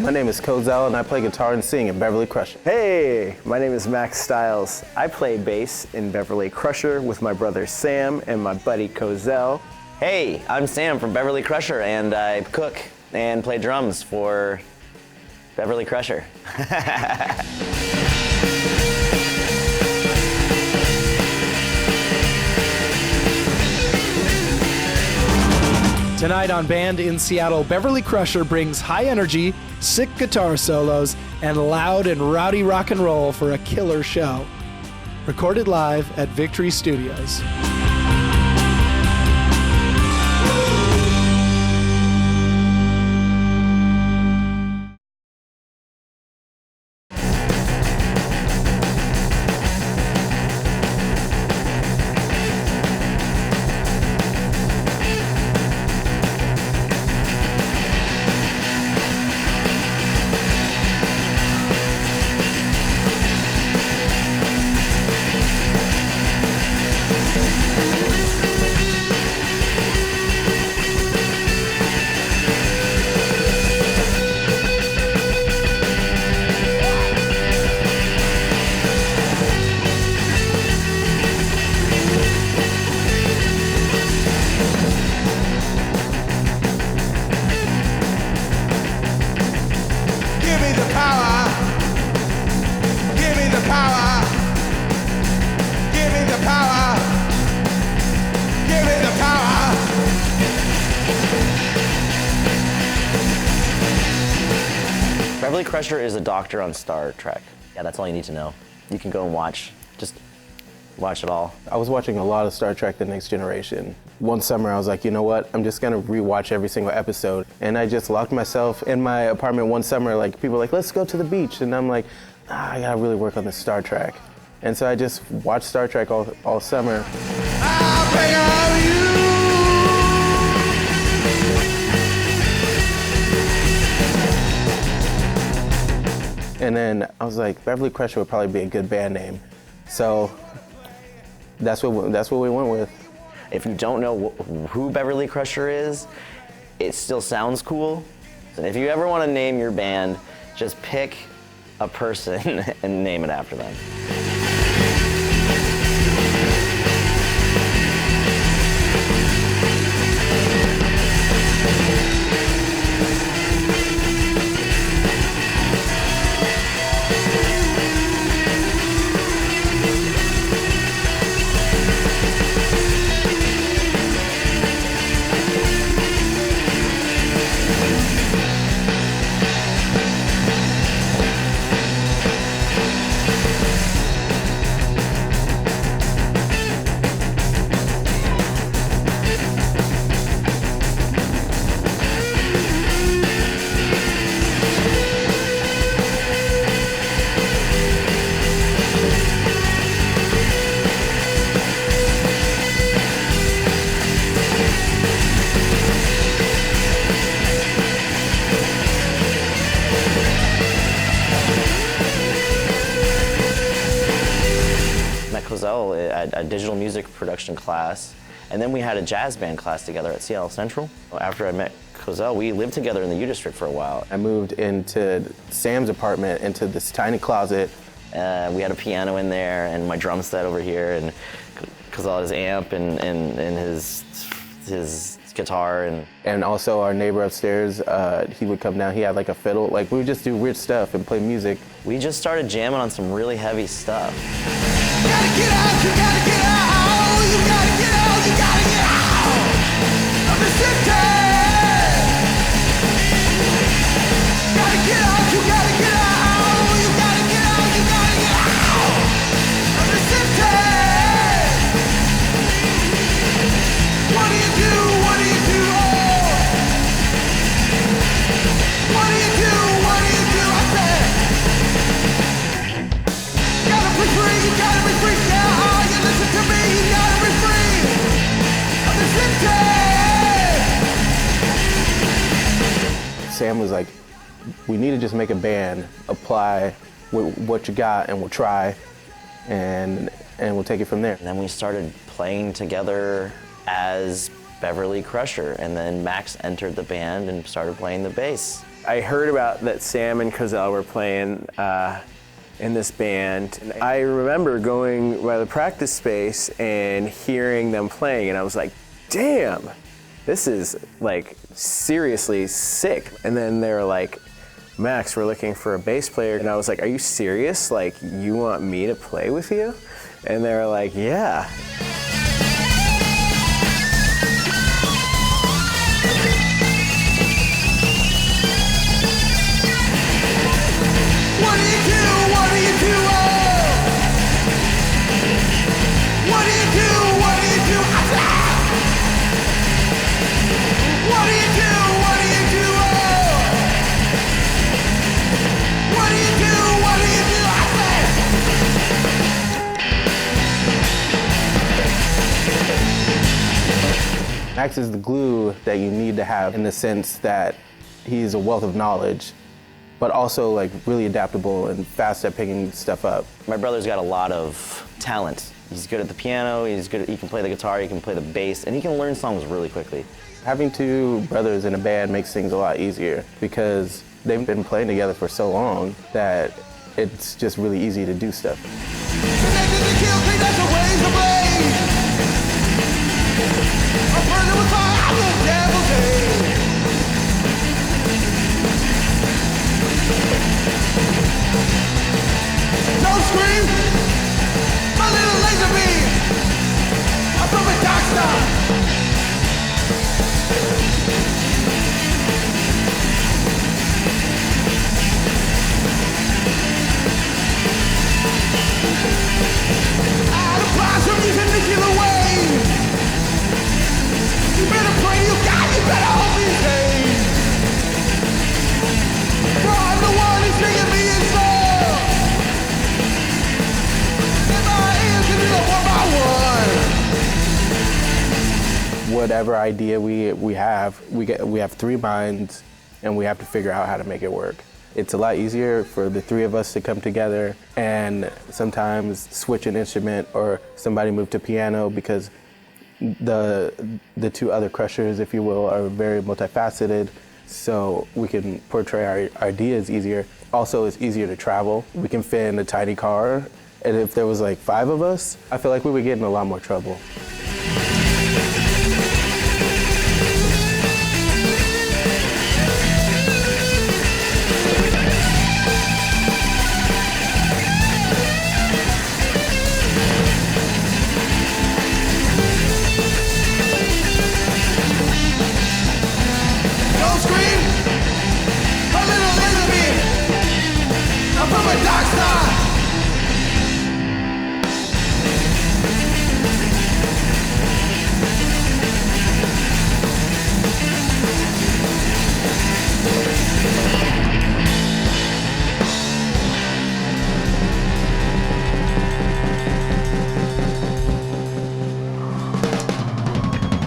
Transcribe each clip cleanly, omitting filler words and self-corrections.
my name is Cozell and I play guitar and sing in Beverly Crusher. Hey, my name is Max Stiles. I play bass in Beverly Crusher with my brother Sam and my buddy Cozell. Hey, I'm Sam from Beverly Crusher and I cook and play drums for Beverly Crusher. Tonight on Band in Seattle, Beverly Crusher brings high energy, sick guitar solos, and loud and rowdy rock and roll for a killer show. Recorded live at Victory Studios. Beverly Crusher is a doctor on Star Trek. Yeah, that's all you need to know. You can go and just watch it all. I was watching a lot of Star Trek The Next Generation. One summer I was like, you know what, I'm just gonna rewatch every single episode. And I just locked myself in my apartment one summer, like people were like, let's go to the beach. And I'm like, I gotta really work on this Star Trek. And so I just watched Star Trek all summer. And then I was like, Beverly Crusher would probably be a good band name. So that's what we went with. If you don't know who Beverly Crusher is, it still sounds cool. And if you ever want to name your band, just pick a person and name it after them. A digital music production class, and then we had a jazz band class together at Seattle Central. After I met Cozell, we lived together in the U District for a while. I moved into Sam's apartment, into this tiny closet. We had a piano in there and my drum set over here, and Cozell had his amp and his guitar. And also our neighbor upstairs, he would come down, he had like a fiddle. Like we would just do weird stuff and play music. We just started jamming on some really heavy stuff. You gotta get out, you gotta get out, you gotta get out, you gotta get out of the city. Gotta get out, you gotta get out, you gotta get out, you gotta get out of the city. What do you do? What do you do? What do you do? What do you do? I said, gotta be free, you gotta be free now. You listen to me, you gotta be free of the city. Sam was like, we need to just make a band, apply what you got, and we'll try, and we'll take it from there. And then we started playing together as Beverly Crusher, and then Max entered the band and started playing the bass. I heard about that Sam and Cozell were playing in this band. And I remember going by the practice space and hearing them playing, and I was like, damn, this is like seriously sick. And then they were like, Max, we're looking for a bass player. And I was like, are you serious? Like, you want me to play with you? And they were like, yeah. What do you do? What do you do? Oh! What do you do? What do you do? What do you do? What do you do? Oh! What do you do? What do you do? Max is the glue that you need to have, in the sense that he's a wealth of knowledge, but also like really adaptable and fast at picking stuff up. My brother's got a lot of talent. He's good at the piano, he can play the guitar, he can play the bass, and he can learn songs really quickly. Having two brothers in a band makes things a lot easier because they've been playing together for so long that it's just really easy to do stuff. Connected to kill, think that's a ways to blaze. I'm burning with fire, I'm the devil's age. Don't scream, my little laser beam. I'm from a dark star. Out of price from using nuclear waves. You better pray you got, you better hope he's saved. For I'm the one who's bringing me his soul. In my ears and do it one by one. Whatever idea we have three minds, and we have to figure out how to make it work. It's a lot easier for the three of us to come together and sometimes switch an instrument or somebody move to piano, because the two other crushers, if you will, are very multifaceted, so we can portray our ideas easier. Also, it's easier to travel. We can fit in a tiny car, and if there was like 5 of us, I feel like we would get in a lot more trouble. Don't scream, a little laser beam. I'm from a dark star.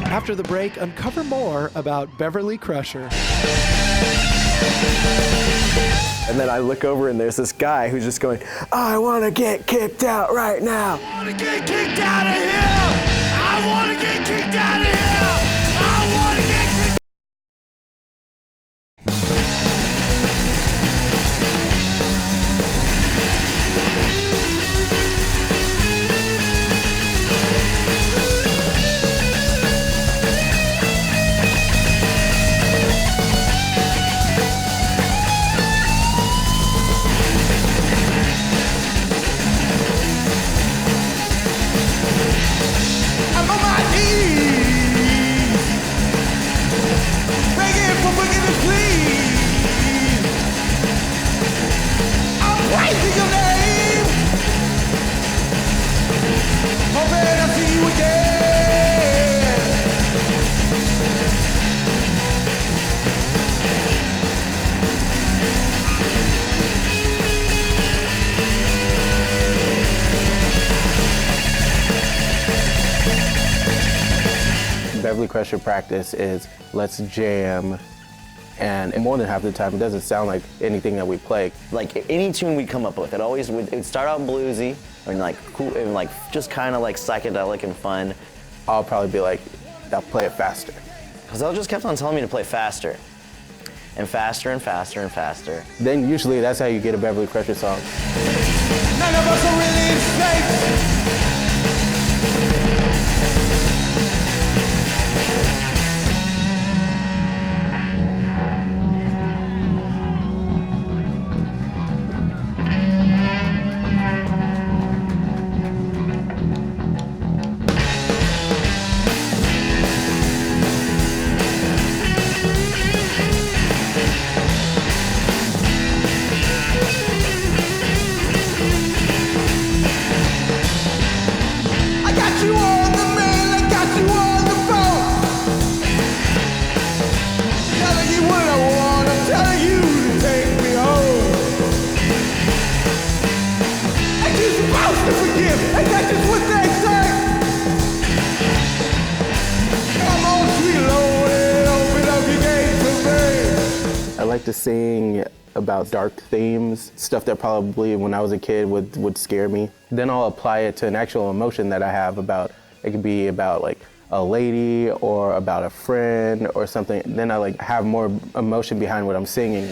After the break, uncover more about Beverly Crusher. And then I look over and there's this guy who's just going, I want to get kicked out right now. I wanna get kicked out of here. I wanna get kicked out of here. I wanna get kicked. I'm on my knees, begging for forgiveness, please. I'm praising your name, hoping I'll see you again. Beverly Crusher practice is let's jam, and more than half the time it doesn't sound like anything that we play. Like any tune we come up with, it would start out bluesy and like cool and like just kind of like psychedelic and fun. I'll probably be like, I'll play it faster. Cause they just kept on telling me to play faster. and faster and faster and faster. Then usually that's how you get a Beverly Crusher song. None of us are really safe. I like to sing about dark themes, stuff that probably when I was a kid would scare me. Then I'll apply it to an actual emotion that I have about, it could be about like a lady or about a friend or something. Then I like have more emotion behind what I'm singing.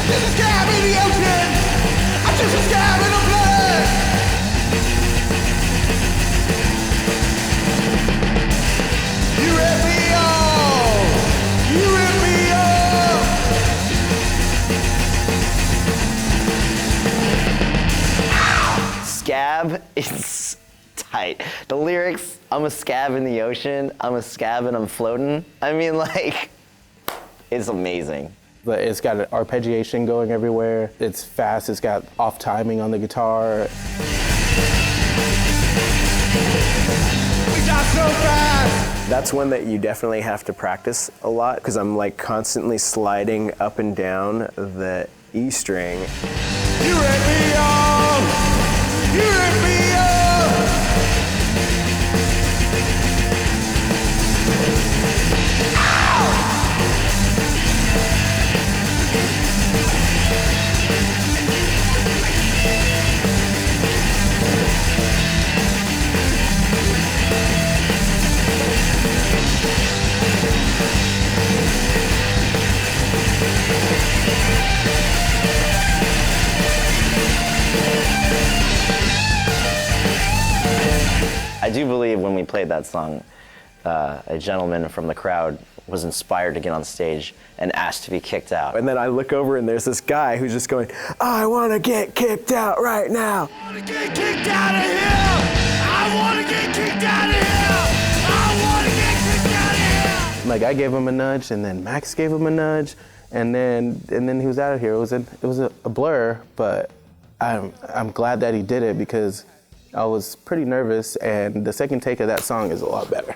Just a scab in the ocean. I'm just a scab in the blood. You rip me off. You rip me off. Scab is tight. The lyrics, I'm a scab in the ocean, I'm a scab and I'm floating. I mean, like, it's amazing. But it's got an arpeggiation going everywhere. It's fast, it's got off timing on the guitar. We got so fast. That's one that you definitely have to practice a lot because I'm like constantly sliding up and down the E string. You rip me off. You rip me off. I do believe when we played that song, a gentleman from the crowd was inspired to get on stage and asked to be kicked out. And then I look over and there's this guy who's just going, I want to get kicked out right now. I want to get kicked out of here. I want to get kicked out of here. I want to get kicked out of here. Like I gave him a nudge and then Max gave him a nudge and then he was out of here. It was a blur, but I'm glad that he did it because I was pretty nervous, and the second take of that song is a lot better.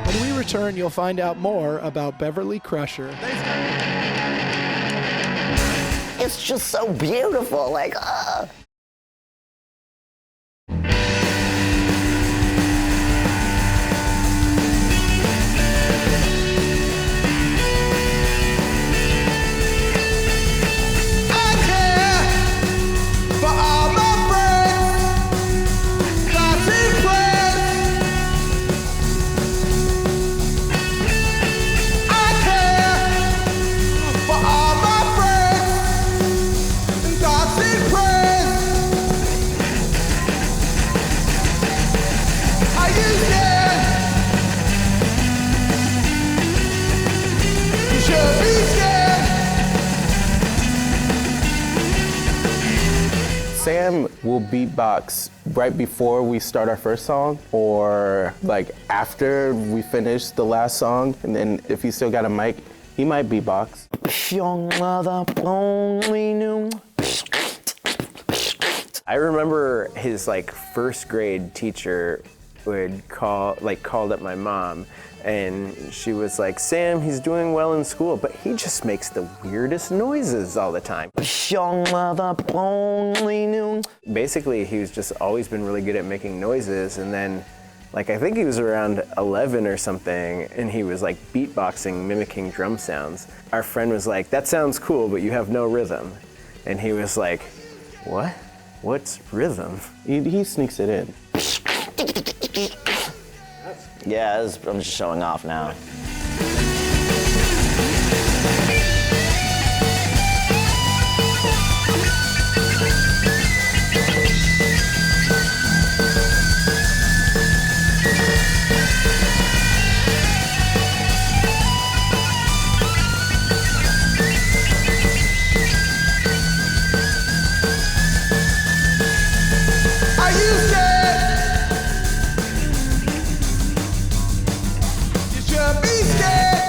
When we return, you'll find out more about Beverly Crusher. It's just so beautiful, like, Sam will beatbox right before we start our first song, or like after we finish the last song, and then if he's still got a mic, he might beatbox. I remember his like first grade teacher called up my mom, and she was like, Sam, he's doing well in school, but he just makes the weirdest noises all the time. Basically, he's just always been really good at making noises, and then like I think he was around 11 or something, and he was like beatboxing, mimicking drum sounds. Our friend was like, that sounds cool, but you have no rhythm. And he was like, what? What's rhythm? He sneaks it in. Yeah, I'm just showing off now. Are you scared? You should be scared.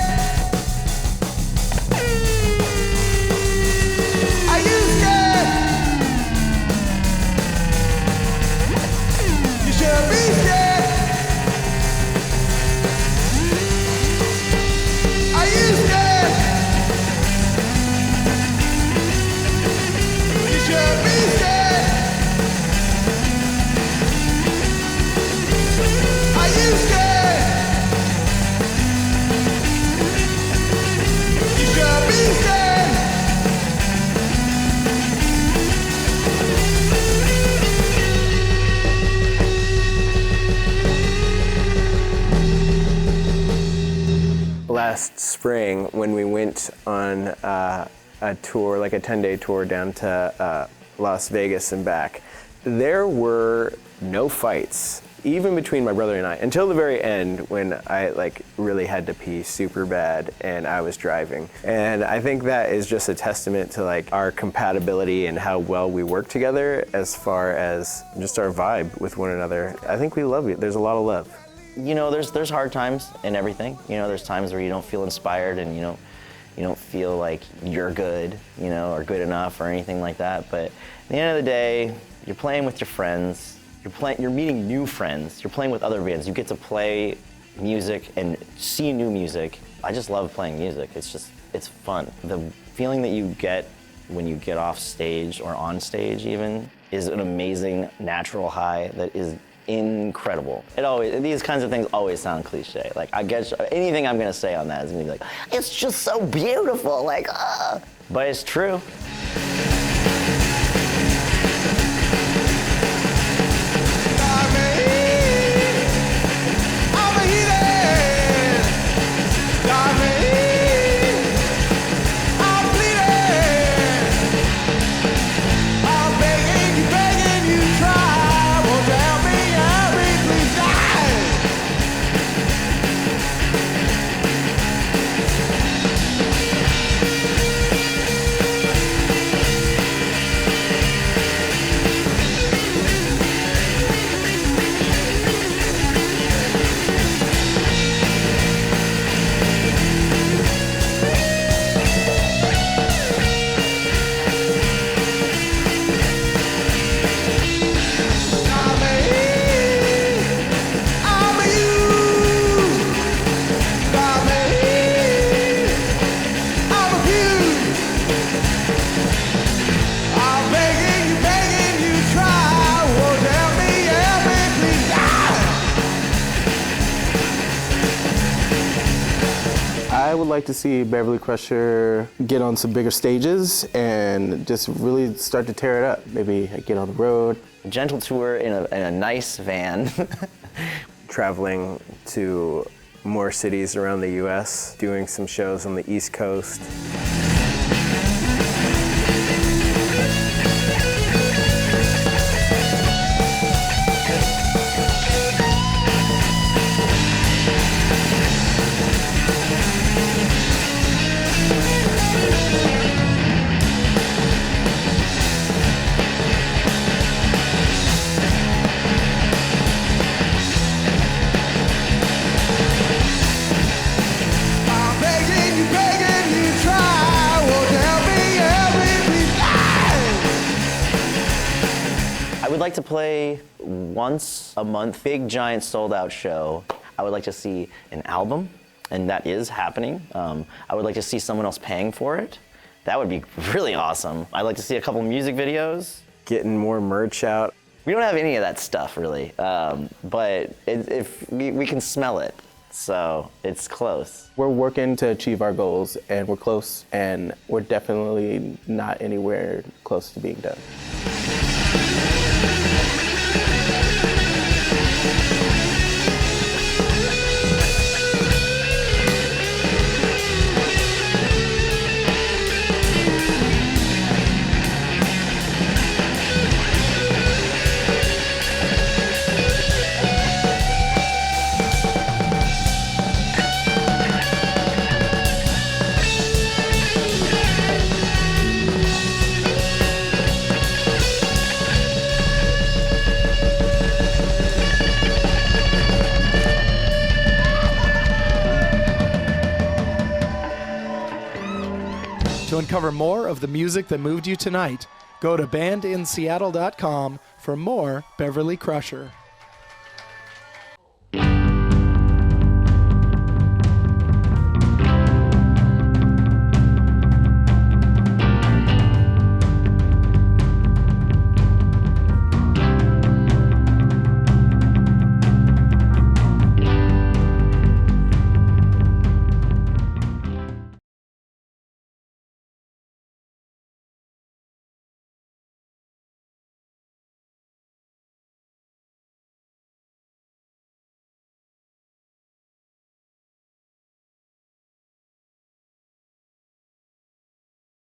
Are you scared? You should be scared. Are you scared? You should be scared. Are you scared? You should be scared. Last spring, when we went on a tour, like a 10-day tour down to Las Vegas and back, there were no fights, even between my brother and I, until the very end when I like really had to pee super bad and I was driving. And I think that is just a testament to like our compatibility and how well we work together as far as just our vibe with one another. I think we love it. There's a lot of love. You know, there's hard times in everything. You know, there's times where you don't feel inspired and you don't feel like you're good, you know, or good enough or anything like that. But at the end of the day, you're playing with your friends. You're meeting new friends. You're playing with other bands. You get to play music and see new music. I just love playing music. It's fun. The feeling that you get when you get off stage or on stage even is an amazing natural high that is incredible. These kinds of things always sound cliche. Like I guess anything I'm gonna say on that is gonna be like, it's just so beautiful, like, but it's true. I would like to see Beverly Crusher get on some bigger stages and just really start to tear it up. Maybe get on the road. A gentle tour in a nice van. Traveling to more cities around the US, doing some shows on the East Coast. would like to play once a month, big, giant, sold-out show. I would like to see an album, and that is happening. I would like to see someone else paying for it. That would be really awesome. I'd like to see a couple music videos. Getting more merch out. We don't have any of that stuff, really, but if we can smell it, so it's close. We're working to achieve our goals, and we're close, and we're definitely not anywhere close to being done. To uncover more of the music that moved you tonight, go to bandinseattle.com for more Beverly Crusher.